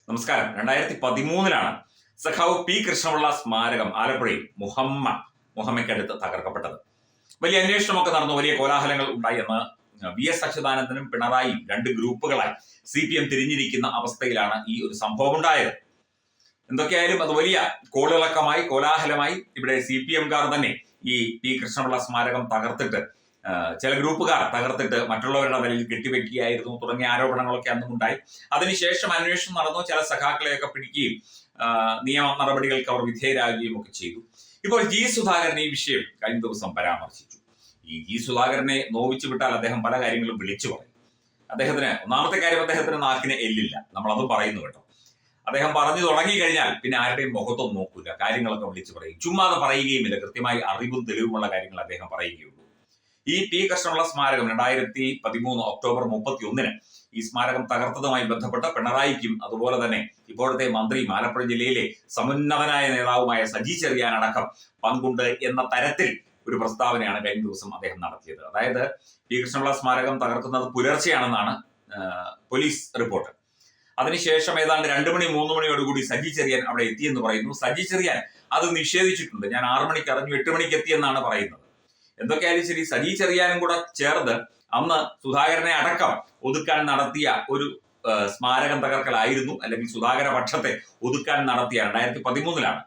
നമസ്കാരം. 2013 സഖാവ് പി കൃഷ്ണപിള്ള സ്മാരകം ആലപ്പുഴയിൽ മുഹമ്മയ്ക്കടുത്ത് തകർക്കപ്പെട്ടത്. വലിയ അന്വേഷണമൊക്കെ നടന്നു, വലിയ കോലാഹലങ്ങൾ ഉണ്ടായി എന്ന് VS അച്യുതാനന്ദനും പിണറായി രണ്ട് ഗ്രൂപ്പുകളായി CPM തിരിഞ്ഞിരിക്കുന്ന അവസ്ഥയിലാണ് ഈ ഒരു സംഭവം ഉണ്ടായത്. എന്തൊക്കെയായാലും അത് വലിയ കോളിളക്കമായി, കോലാഹലമായി. ഇവിടെ CPM-കാർ തന്നെ ഈ പി കൃഷ്ണപിള്ള സ്മാരകം തകർത്തിട്ട്, ചില ഗ്രൂപ്പുകാർ തകർത്തിട്ട് മറ്റുള്ളവരുടെ തലയിൽ കെട്ടിവെക്കുകയായിരുന്നു തുടങ്ങിയ ആരോപണങ്ങളൊക്കെ അന്നും ഉണ്ടായി. അതിനുശേഷം അന്വേഷണം നടന്നു, ചില സഖാക്കളെയൊക്കെ പിടിക്കുകയും നിയമ നടപടികൾക്ക് അവർ വിധേയരാകുകയും ഒക്കെ ചെയ്തു. ഇപ്പോൾ G. സുധാകരൻ ഈ വിഷയം കഴിഞ്ഞ ദിവസം പരാമർശിച്ചു. ഈ G. സുധാകരനെ നോവിച്ചു വിട്ടാൽ അദ്ദേഹം പല കാര്യങ്ങളും വിളിച്ചു പറയും. ഒന്നാമത്തെ കാര്യം, അദ്ദേഹത്തിന് നാക്കിന് എല്ലില്ല, നമ്മളതും പറയുന്നു കേട്ടോ. അദ്ദേഹം പറഞ്ഞു തുടങ്ങിക്കഴിഞ്ഞാൽ പിന്നെ ആരുടെയും മുഖത്തൊന്നും നോക്കൂല, കാര്യങ്ങളൊക്കെ വിളിച്ചു പറയും. ചുമ്മാതെ പറയുകയുമില്ല, കൃത്യമായി അറിവും തെളിവുമുള്ള കാര്യങ്ങൾ അദ്ദേഹം പറയുകയുള്ളൂ. ഈ പി കൃഷ്ണപിള്ള സ്മാരകം 2013 ഒക്ടോബർ 31 ഈ സ്മാരകം തകർത്തതുമായി ബന്ധപ്പെട്ട് പിണറായിക്കും അതുപോലെ തന്നെ ഇപ്പോഴത്തെ മന്ത്രിയും ആലപ്പുഴ ജില്ലയിലെ സമുന്നതനായ നേതാവുമായ സജി ചെറിയാൻ അടക്കം പങ്കുണ്ട് എന്ന തരത്തിൽ ഒരു പ്രസ്താവനയാണ് കഴിഞ്ഞ ദിവസം അദ്ദേഹം നടത്തിയത്. അതായത് പി കൃഷ്ണപിള്ള സ്മാരകം തകർക്കുന്നത് പുലർച്ചെയാണെന്നാണ് പോലീസ് റിപ്പോർട്ട്. അതിനുശേഷം ഏതാണ്ട് 2 മണി 3 മണിയോടുകൂടി സജി ചെറിയാൻ അവിടെ എത്തിയെന്ന് പറയുന്നു. സജി ചെറിയാൻ അത് നിഷേധിച്ചിട്ടുണ്ട്. ഞാൻ 6 മണിക്ക് അറിഞ്ഞു, 8 മണിക്ക് എത്തിയെന്നാണ് പറയുന്നത്. എന്തൊക്കെയായാലും ശരി, സജി ചെറിയാനും കൂടെ ചേർന്ന് അന്ന് സുധാകരനെ അടക്കം ഒതുക്കാൻ നടത്തിയ ഒരു സ്മാരകം തകർക്കലായിരുന്നു, അല്ലെങ്കിൽ സുധാകര പക്ഷത്തെ ഒതുക്കാൻ നടത്തിയ 2013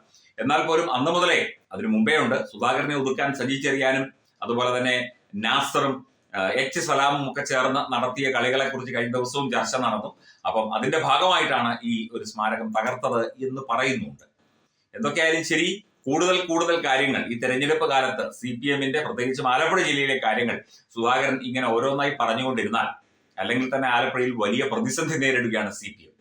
എന്നാൽ പോലും അന്ന് മുതലേ, അതിനു മുമ്പേ ഉണ്ട്, സുധാകരനെ ഒതുക്കാൻ സജി ചെറിയാനും അതുപോലെ തന്നെ നാസറും H. സലാമും ഒക്കെ ചേർന്ന് നടത്തിയ കളികളെ കുറിച്ച് കഴിഞ്ഞ ദിവസവും ചർച്ച നടന്നു. അപ്പം അതിന്റെ ഭാഗമായിട്ടാണ് ഈ ഒരു സ്മാരകം തകർത്തത് എന്ന് പറയുന്നുണ്ട്. എന്തൊക്കെയായാലും ശരി, കൂടുതൽ കാര്യങ്ങൾ ഈ തെരഞ്ഞെടുപ്പ് കാലത്ത് CPM-ന്റെ പ്രത്യേകിച്ചും ആലപ്പുഴ ജില്ലയിലെ കാര്യങ്ങൾ സുധാകരൻ ഇങ്ങനെ ഓരോന്നായി പറഞ്ഞുകൊണ്ടിരുന്നാൽ അല്ലെങ്കിൽ തന്നെ ആലപ്പുഴയിൽ വലിയ പ്രതിസന്ധി നേരിടുകയാണ് CPM.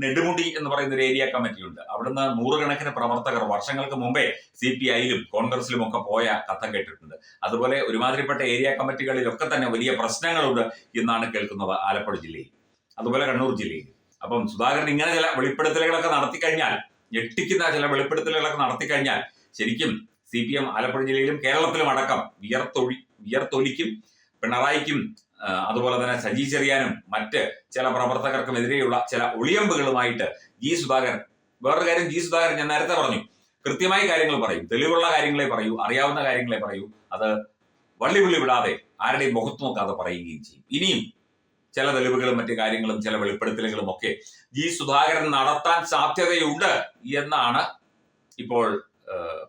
നെടുമുടി എന്ന് പറയുന്ന ഒരു ഏരിയ കമ്മിറ്റിയുണ്ട്. അവിടുന്ന് നൂറുകണക്കിന് പ്രവർത്തകർ വർഷങ്ങൾക്ക് മുമ്പേ CPI-യിലും കോൺഗ്രസിലും ഒക്കെ പോയ കഥ കേട്ടിട്ടുണ്ട്. അതുപോലെ ഒരുമാതിരിപ്പെട്ട ഏരിയ കമ്മിറ്റികളിലൊക്കെ തന്നെ വലിയ പ്രശ്നങ്ങളുണ്ട് എന്നാണ് കേൾക്കുന്നത് ആലപ്പുഴ ജില്ലയിൽ, അതുപോലെ കണ്ണൂർ ജില്ലയിൽ. അപ്പം സുധാകരൻ ഇങ്ങനെ ചില വെളിപ്പെടുത്തലുകളൊക്കെ നടത്തിക്കഴിഞ്ഞാൽ, ഞെട്ടിക്കുന്ന ചില വെളിപ്പെടുത്തലുകളൊക്കെ നടത്തിക്കഴിഞ്ഞാൽ ശരിക്കും CPM ആലപ്പുഴ ജില്ലയിലും കേരളത്തിലും അടക്കം വിയർത്തൊലിക്കും. പിണറായിക്കും അതുപോലെ തന്നെ സജി ചെറിയാനും മറ്റ് ചില പ്രവർത്തകർക്കും എതിരെയുള്ള ചില ഒളിയമ്പുകളുമായിട്ട് G. സുധാകരൻ. വേറൊരു കാര്യം, G. സുധാകരൻ ഞാൻ നേരത്തെ പറഞ്ഞു, കൃത്യമായി കാര്യങ്ങൾ പറയും, തെളിവുള്ള കാര്യങ്ങളെ പറയൂ, അറിയാവുന്ന കാര്യങ്ങളെ പറയൂ. അത് വള്ളിപുള്ളി വിടാതെ ആരുടെയും മുഖത്ത് നോക്കാതെ പറയുകയും ചെയ്യും. ഇനിയും ചില തെളിവുകളും മറ്റു കാര്യങ്ങളും ചില വെളിപ്പെടുത്തലുകളും ഒക്കെ G. സുധാകരൻ നടത്താൻ സാധ്യതയുണ്ട് എന്നാണ് ഇപ്പോൾ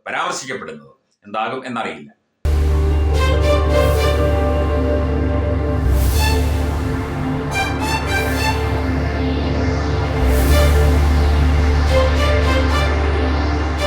പരാമർശിക്കപ്പെടുന്നത്. എന്താകും എന്നറിയില്ല.